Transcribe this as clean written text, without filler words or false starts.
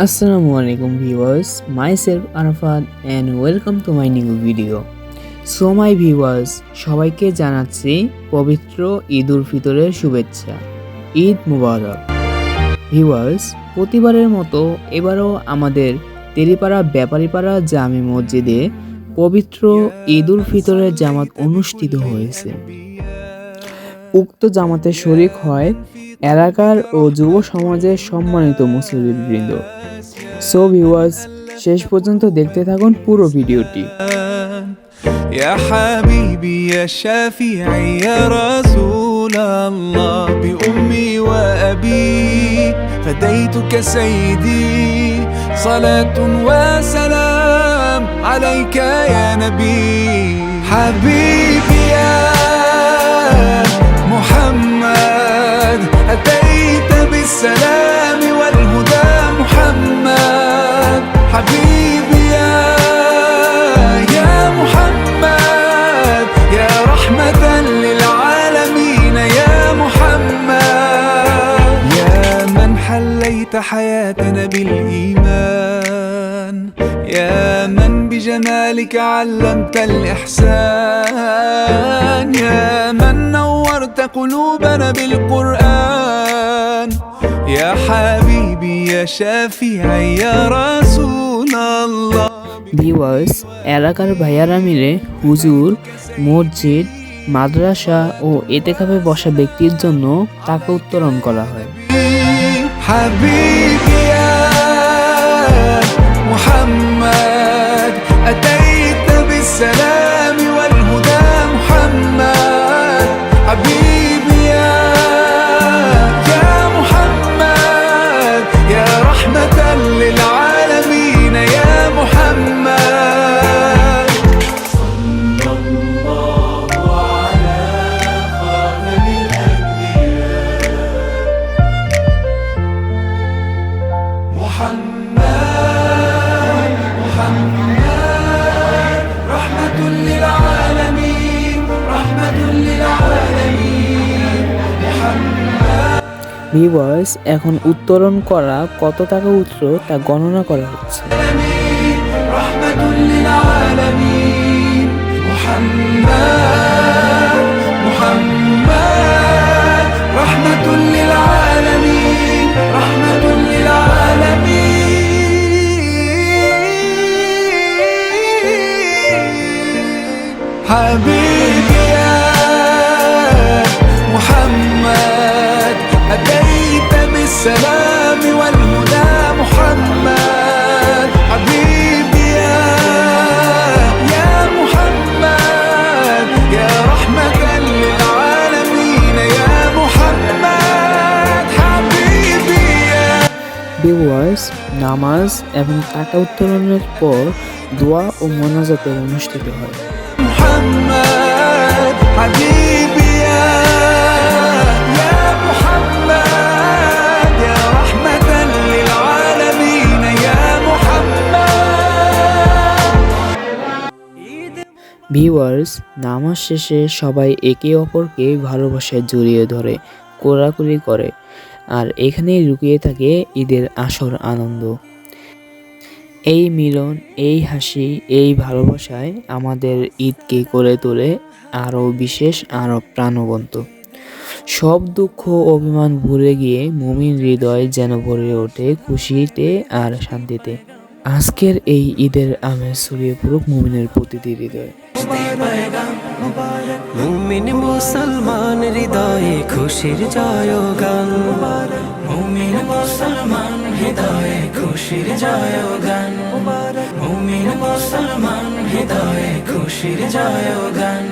Assalamu alaikum viewers, myself Arafat and welcome to my new video. So my viewers, সবাইকে জানাচ্ছি পবিত্র ঈদ উল ফিতরের শুভেচ্ছা। ঈদ মুবারক। ভিউয়ার্স, প্রতিবারের মতো এবারও আমাদের তেলিপাড়া ব্যাপারীপাড়া জামে মসজিদে পবিত্র ঈদ উল ফিতরের জামাত অনুষ্ঠিত হয়েছে। উক্ত জামাতে শরীক হয় এলাকার ও যুব সমাজের সম্মানিত মুসল্লিবৃন্দ। সো ভিউয়ার্স, শেষ পর্যন্ত দেখতে থাকুন পুরো ভিডিওটি। يا حبيبي يا شافعي يا رسول الله بأمي وأبي فديتك سيدي صلاة وسلام عليك يا نبي حبيبي يا محمد أتيت بالسلام والهدى محمد حبيبي يا محمد يا رحمة للعالمين يا محمد يا من حليت حياتنا بالإيمان يا من بجمالك علمت الإحسان يا من نورت قلوبنا بالقرآن يا حبيبي يا شافعي يا رسول الله ভিউয়ার্স, এলাকার ভাইয়ারা মিলে হুজুর, মসজিদ, মাদ্রাসা ও এতেকাফে বসা ব্যক্তির জন্য টাকা উত্তোলন করা হয়। حبيبي يا محمد أتيت بالسلام والهدى محمد حبيبي يا محمد يا رحمة للعالمين يا محمد صلى الله على خاتم الأنبياء محمد رحمة للعالمين رحمة للعالمين محمد ভিউয়ার্স, এখন উত্তোলন করা কত টাকা উঠলো তা গণনা করা হচ্ছে। رحمة للعالمين محمد محمد رحمة للعالمين رحمة للعالمين حبيبي يا محمد أتيت بالسلام والهدى محمد حبيبي يا محمد يا رحمة للعالمين يا محمد حبيبي يا ভিউয়ার্স, নামাজ এবং টাকা উত্তোলনের পর দোয়া ও মোনাজাতের অনুষ্ঠিত হয়। محمد حبيبي يا محمد يا رحمة للعالمين يا محمد ভিউয়ার্স, নামাজ শেষে সবাই একে অপরকে ভালোবাসায় জড়িয়ে ধরে, কোলাকুলি করে, আর এখানেই লুকিয়ে থাকে ঈদের আসল আনন্দ। এই মিলন, এই হাসি, এই ভালোবাসায় আমাদের ঈদকে করে তোলে আরও বিশেষ, আরও প্রাণবন্ত। সব দুঃখ অভিমান ভুলে গিয়ে মুমিন হৃদয় যেন ভরে ওঠে খুশিতে আর শান্তিতে। আজকের এই ঈদের আমেজ ছড়িয়ে পড়ুক মুমিনের প্রতিটি হৃদয়ে। মুমিন মুসলমান হৃদয়ে খুশির জয়গান মুমিন মুসলমান হৃদয়ে খুশির জয়গান মুমিন মুসলমান হৃদয়ে খুশির জয়গান।